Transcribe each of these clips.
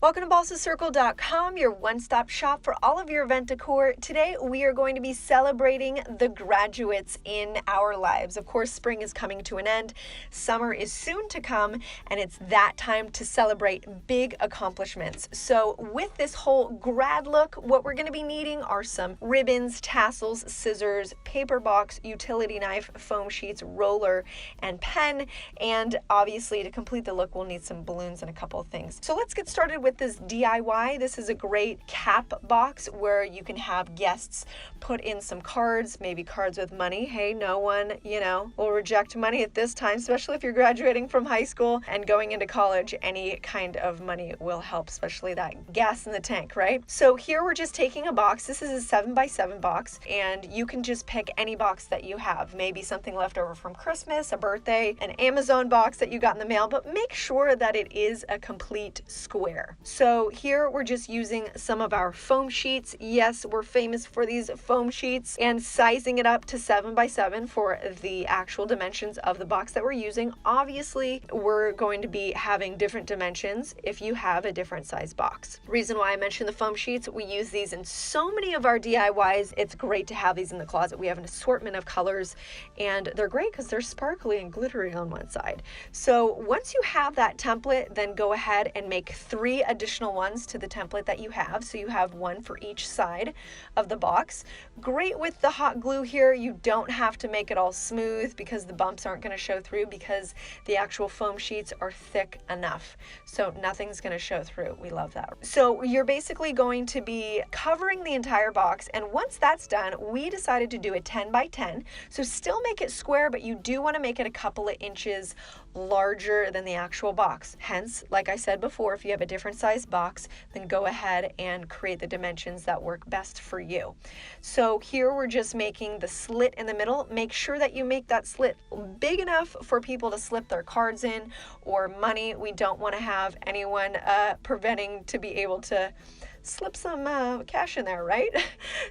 Welcome to BalsaCircle.com, your one-stop shop for all of your event decor. Today we are going to be celebrating the graduates in our lives. Of course, spring is coming to an end, summer is soon to come, and it's that time to celebrate big accomplishments. So with this whole grad look, what we're going to be needing are some ribbons, tassels, scissors, paper box, utility knife, foam sheets, roller, and pen. And obviously to complete the look, we'll need some balloons and a couple of things. So let's get started with this DIY. This is a great cap box where you can have guests put in some cards, maybe cards with money. Hey, no one, will reject money at this time, especially if you're graduating from high school and going into college. Any kind of money will help, especially that gas in the tank, right? So here we're just taking a box. This is a 7x7 box, and you can just pick any box that you have. Maybe something left over from Christmas, a birthday, an Amazon box that you got in the mail, but make sure that it is a complete square. So here we're just using some of our foam sheets. Yes, we're famous for these foam sheets, and sizing it up to 7x7 for the actual dimensions of the box that we're using. Obviously, we're going to be having different dimensions if you have a different size box. Reason why I mentioned the foam sheets, we use these in so many of our DIYs. It's great to have these in the closet. We have an assortment of colors, and they're great because they're sparkly and glittery on one side. So once you have that template, then go ahead and make 3 additional ones to the template that you have. So you have one for each side of the box. Great with the hot glue here. You don't have to make it all smooth because the bumps aren't going to show through because the actual foam sheets are thick enough. So nothing's going to show through. We love that. So you're basically going to be covering the entire box. And once that's done, we decided to do a 10x10. So still make it square, but you do want to make it a couple of inches larger than the actual box. Hence, like I said before, if you have a different size box, then go ahead and create the dimensions that work best for you. So here we're just making the slit in the middle. Make sure that you make that slit big enough for people to slip their cards in or money. We don't want to have anyone preventing to be able to slip some cash in there, right?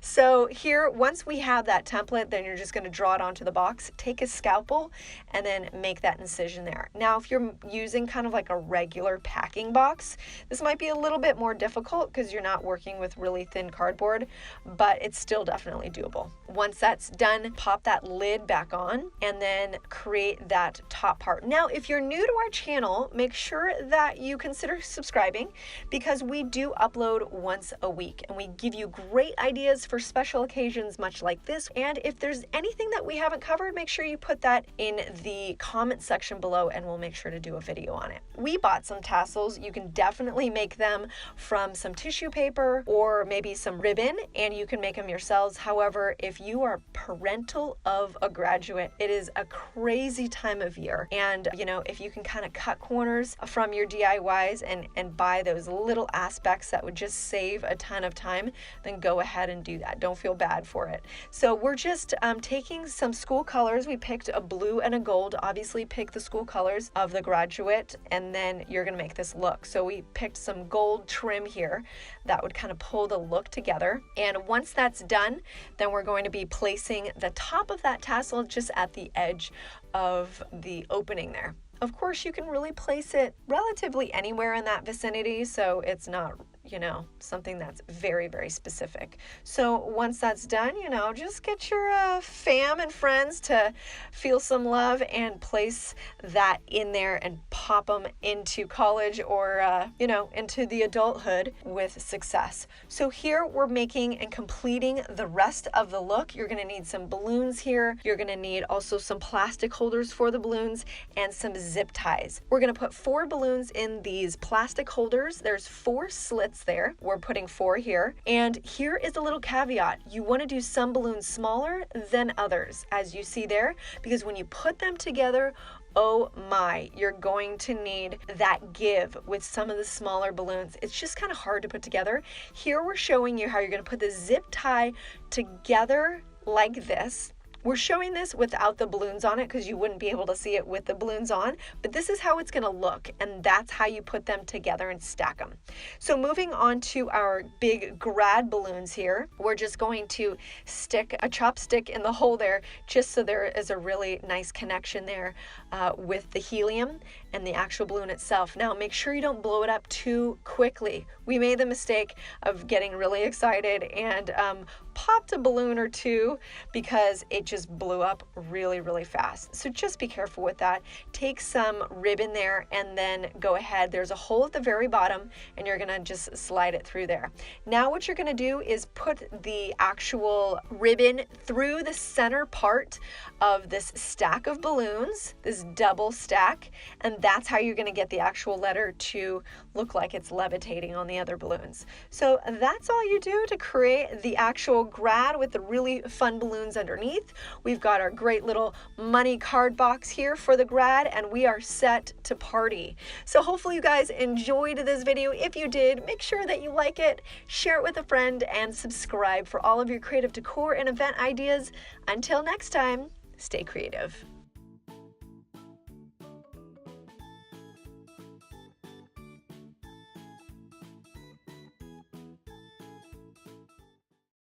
So here, once we have that template, then you're just going to draw it onto the box, take a scalpel, and then make that incision there. Now, if you're using kind of like a regular packing box, this might be a little bit more difficult because you're not working with really thin cardboard, but it's still definitely doable. Once that's done, pop that lid back on and then create that top part. Now, if you're new to our channel, make sure that you consider subscribing because we do upload once a week and we give you great ideas for special occasions much like this. And if there's anything that we haven't covered, make sure you put that in the comment section below and we'll make sure to do a video on it. We bought some tassels. You can definitely make them from some tissue paper or maybe some ribbon, and you can make them yourselves. However, if you are parental of a graduate, it is a crazy time of year. And if you can kind of cut corners from your DIYs and buy those little aspects that would just save a ton of time, then go ahead and do that. Don't feel bad for it. So we're just taking some school colors. We picked a blue and a gold. Obviously pick the school colors of the graduate, and then you're going to make this look. So we picked some gold trim here that would kind of pull the look together. And once that's done, then we're going to be placing the top of that tassel just at the edge of the opening there. Of course, you can really place it relatively anywhere in that vicinity, so it's not something that's very, very specific. So once that's done, just get your fam and friends to feel some love and place that in there and pop them into college or, into the adulthood with success. So here we're making and completing the rest of the look. You're going to need some balloons here. You're going to need also some plastic holders for the balloons and some zip ties. We're going to put 4 balloons in these plastic holders. There's 4 slits there. We're putting 4 here. And here is a little caveat. You want to do some balloons smaller than others, as you see there, because when you put them together, oh my, you're going to need that give with some of the smaller balloons. It's just kind of hard to put together. Here we're showing you how you're going to put the zip tie together like this. We're showing this without the balloons on it because you wouldn't be able to see it with the balloons on, but this is how it's going to look, and that's how you put them together and stack them. So moving on to our big grad balloons here, we're just going to stick a chopstick in the hole there just so there is a really nice connection there with the helium, and the actual balloon itself. Now make sure you don't blow it up too quickly. We made the mistake of getting really excited and popped a balloon or two because it just blew up really, really fast. So just be careful with that. Take some ribbon there and then go ahead. There's a hole at the very bottom and you're gonna just slide it through there. Now what you're gonna do is put the actual ribbon through the center part of this stack of balloons, this double stack, and that's how you're gonna get the actual letter to look like it's levitating on the other balloons. So that's all you do to create the actual grad with the really fun balloons underneath. We've got our great little money card box here for the grad, and we are set to party. So hopefully you guys enjoyed this video. If you did, make sure that you like it, share it with a friend, and subscribe for all of your creative decor and event ideas. Until next time, stay creative.